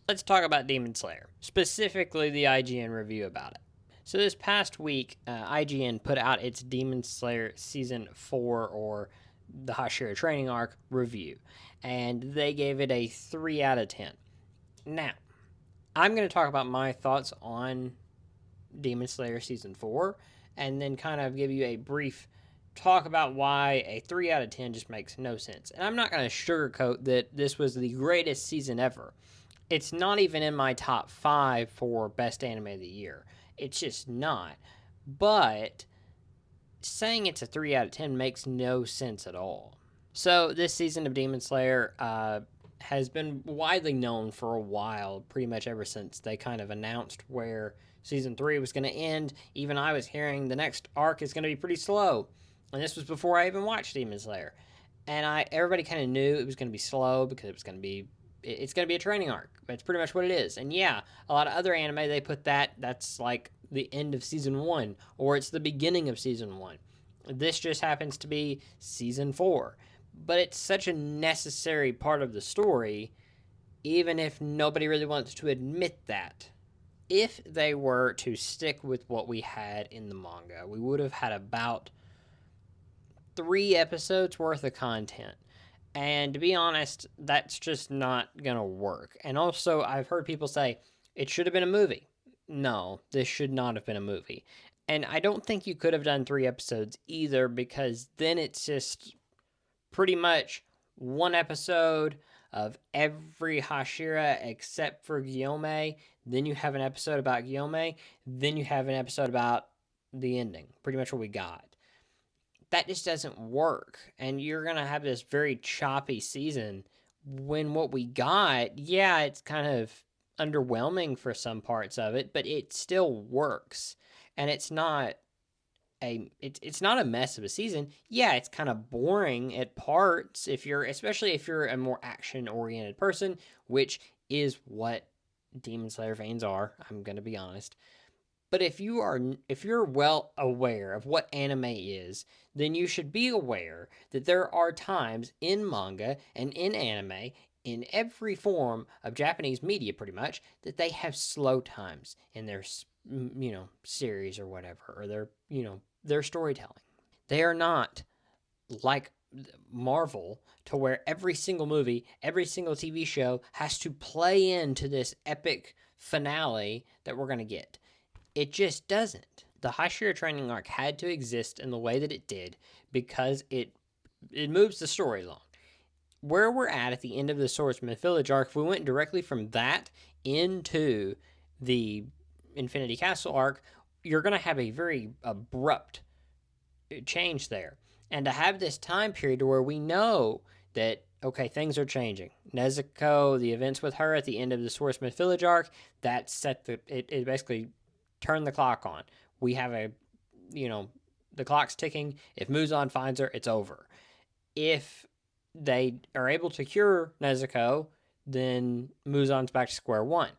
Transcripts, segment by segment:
let's talk about Demon Slayer, specifically the IGN review about it. So this past week, IGN put out its Demon Slayer Season 4, or the Hashira Training Arc, review. And they gave it a 3 out of 10. Now, I'm going to talk about my thoughts on Demon Slayer Season 4, and then kind of give you a brief talk about why a 3 out of 10 just makes no sense. And I'm not going to sugarcoat that this was the greatest season ever. It's not even in my top 5 for best anime of the year. It's just not. But saying it's a 3 out of 10 makes no sense at all. So, this season of Demon Slayer has been widely known for a while, pretty much ever since they kind of announced where season 3 was going to end. Even I was hearing the next arc is going to be pretty slow. And this was before I even watched Demon Slayer. And everybody kind of knew it was going to be slow because it's going to be a training arc. That's pretty much what it is. And yeah, a lot of other anime, they put that's like the end of season 1, or it's the beginning of season 1. This just happens to be season 4. But it's such a necessary part of the story, even if nobody really wants to admit that. If they were to stick with what we had in the manga, we would have had about 3 episodes worth of content. And to be honest, that's just not going to work. And also, I've heard people say it should have been a movie. No, this should not have been a movie. And I don't think you could have done 3 episodes either, because then it's just pretty much one episode of every Hashira except for Guillaume. Then you have an episode about Guillaume. Then you have an episode about the ending. Pretty much what we got. That just doesn't work. And you're going to have this very choppy season when what we got, yeah, it's kind of underwhelming for some parts of it, but it still works. And it's not it's not a mess of a season. Yeah, it's kind of boring at parts especially if you're a more action oriented person, which is what Demon Slayer fans are. I'm gonna be honest. But if you're well aware of what anime is, then you should be aware that there are times in manga and in anime, in every form of Japanese media pretty much, that they have slow times in their series or whatever, or their storytelling. They are not like Marvel, to where every single movie, every single TV show has to play into this epic finale that we're going to get. It just doesn't. The Hashira training arc had to exist in the way that it did because it moves the story along. Where we're at the end of the Swordsman Village arc, if we went directly from that into the Infinity Castle arc, you're going to have a very abrupt change there. And to have this time period where we know that, okay, things are changing. Nezuko, the events with her at the end of the Swordsmith Village arc, that it basically turned the clock on. We have the clock's ticking. If Muzan finds her, it's over. If they are able to cure Nezuko, then Muzan's back to square one.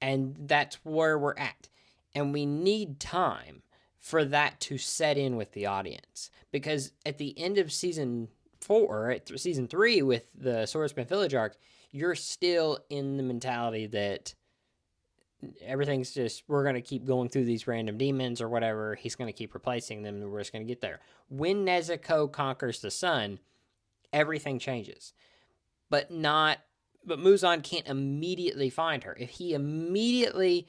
And that's where we're at. And we need time for that to set in with the audience. Because at the end of season 4, at season 3 with the Swordsmith Village arc, you're still in the mentality that everything's just, we're going to keep going through these random demons or whatever. He's going to keep replacing them and we're just going to get there. When Nezuko conquers the sun, everything changes. But Muzan can't immediately find her. If he immediately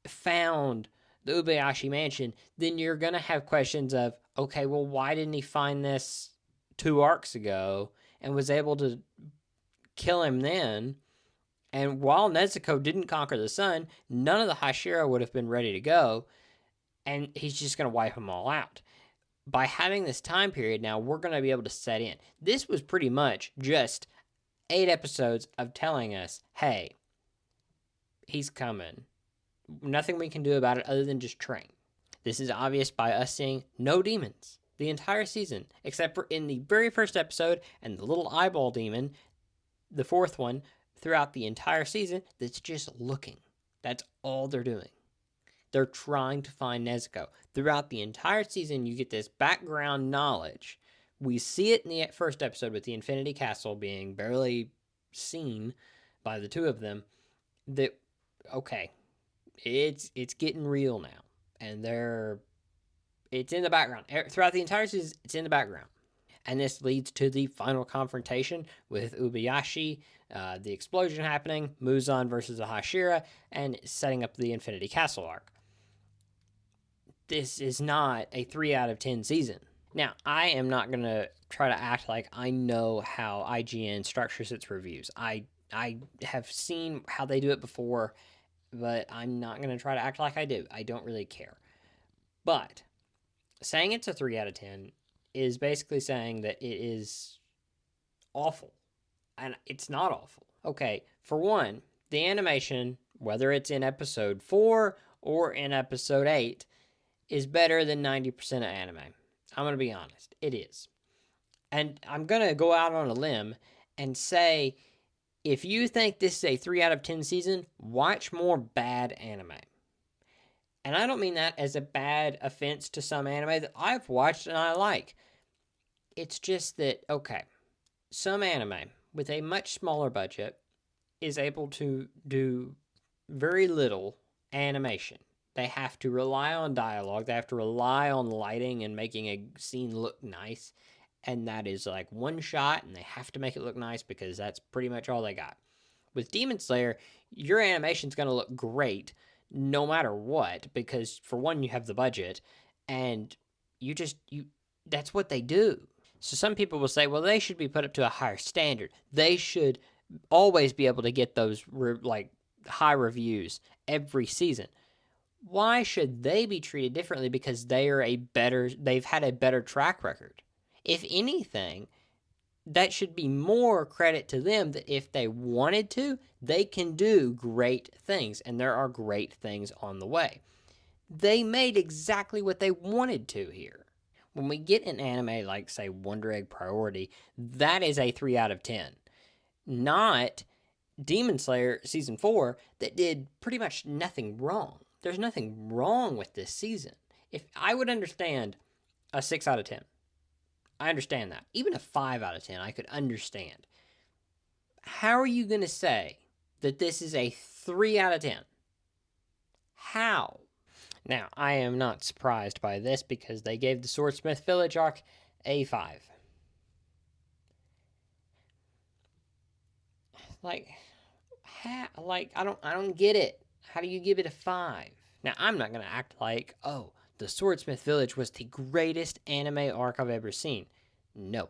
found the Ubayashi mansion, then you're going to have questions of, okay, well, why didn't he find this 2 arcs ago and was able to kill him then? And while Nezuko didn't conquer the sun, none of the Hashira would have been ready to go, and he's just going to wipe them all out. By having this time period now, we're going to be able to set in. This was pretty much just 8 episodes of telling us, hey, he's coming. Nothing we can do about it other than just train. This is obvious by us seeing no demons the entire season, except for in the very first episode and the little eyeball demon, the 4th one, throughout the entire season, that's just looking. That's all they're doing. They're trying to find Nezuko. Throughout the entire season, you get this background knowledge. We see it in the first episode with the Infinity Castle being barely seen by the 2 of them. that, okay, it's getting real now, and it's in the background throughout the entire season. It's in the background, and this leads to the final confrontation with Ubayashi, the explosion happening, Muzan versus the Hashira, and setting up the Infinity Castle arc. This is not a 3 out of 10 season. Now, I am not going to try to act like I know how IGN structures its reviews. I have seen how they do it before, but I'm not going to try to act like I do. I don't really care. But saying it's a 3 out of 10 is basically saying that it is awful. And it's not awful. Okay, for one, the animation, whether it's in episode 4 or in episode 8, is better than 90% of anime. I'm going to be honest. It is. And I'm going to go out on a limb and say, if you think this is a 3 out of 10 season, watch more bad anime. And I don't mean that as a bad offense to some anime that I've watched and I like. It's just that, okay, some anime with a much smaller budget is able to do very little animation. They have to rely on dialogue, they have to rely on lighting and making a scene look nice. And that is like one shot, and they have to make it look nice because that's pretty much all they got. With Demon Slayer, your animation's going to look great no matter what, because for one, you have the budget, and you that's what they do. So some people will say, well, they should be put up to a higher standard. They should always be able to get those like high reviews every season. Why should they be treated differently because they've had a better track record? If anything, that should be more credit to them that if they wanted to, they can do great things, and there are great things on the way. They made exactly what they wanted to here. When we get an anime like, say, Wonder Egg Priority, that is a 3 out of 10. Not Demon Slayer Season 4 that did pretty much nothing wrong. There's nothing wrong with this season. If I would understand a 6 out of 10. I understand that. Even a 5 out of 10, I could understand. How are you going to say that this is a 3 out of 10? How? Now, I am not surprised by this because they gave the Swordsmith Village arc a 5. Like, I don't get it. How do you give it a 5? Now, I'm not going to act like, oh, the Swordsmith Village was the greatest anime arc I've ever seen. No.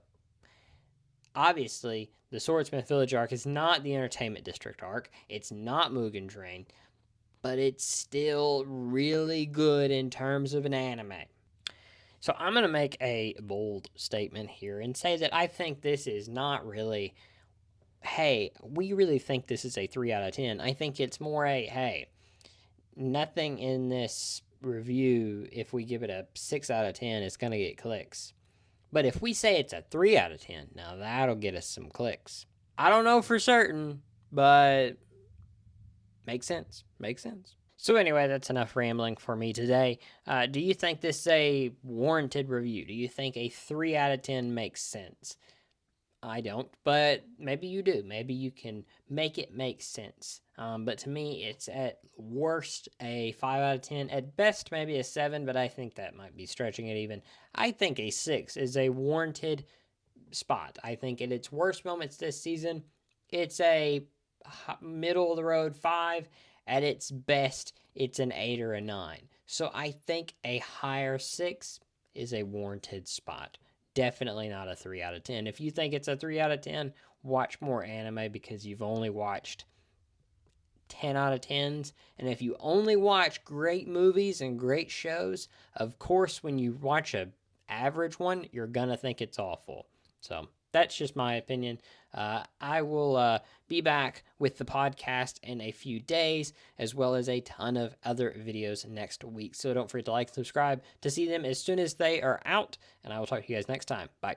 Obviously, the Swordsmith Village arc is not the Entertainment District arc. It's not Mugen Train. But it's still really good in terms of an anime. So I'm going to make a bold statement here and say that I think this is not really, hey, we really think this is a 3 out of 10. I think it's more a, hey, nothing in this review, if we give it a 6 out of 10, is going to get clicks. But if we say it's a 3 out of 10, now that'll get us some clicks. I don't know for certain, but makes sense. Makes sense. So anyway, that's enough rambling for me today. Do you think this is a warranted review? Do you think a 3 out of 10 makes sense? I don't, but maybe you do. Maybe you can make it make sense. But to me, it's at worst a 5 out of 10. At best, maybe a 7, but I think that might be stretching it even. I think a 6 is a warranted spot. I think at its worst moments this season, it's a middle of the road 5. At its best, it's an 8 or a 9. So I think a higher 6 is a warranted spot. Definitely not a 3 out of 10. If you think it's a 3 out of 10, watch more anime because you've only watched 10 out of 10s. And if you only watch great movies and great shows, of course, when you watch a average one, you're going to think it's awful. So that's just my opinion. I will be back with the podcast in a few days, as well as a ton of other videos next week. So don't forget to like and subscribe to see them as soon as they are out. And I will talk to you guys next time. Bye.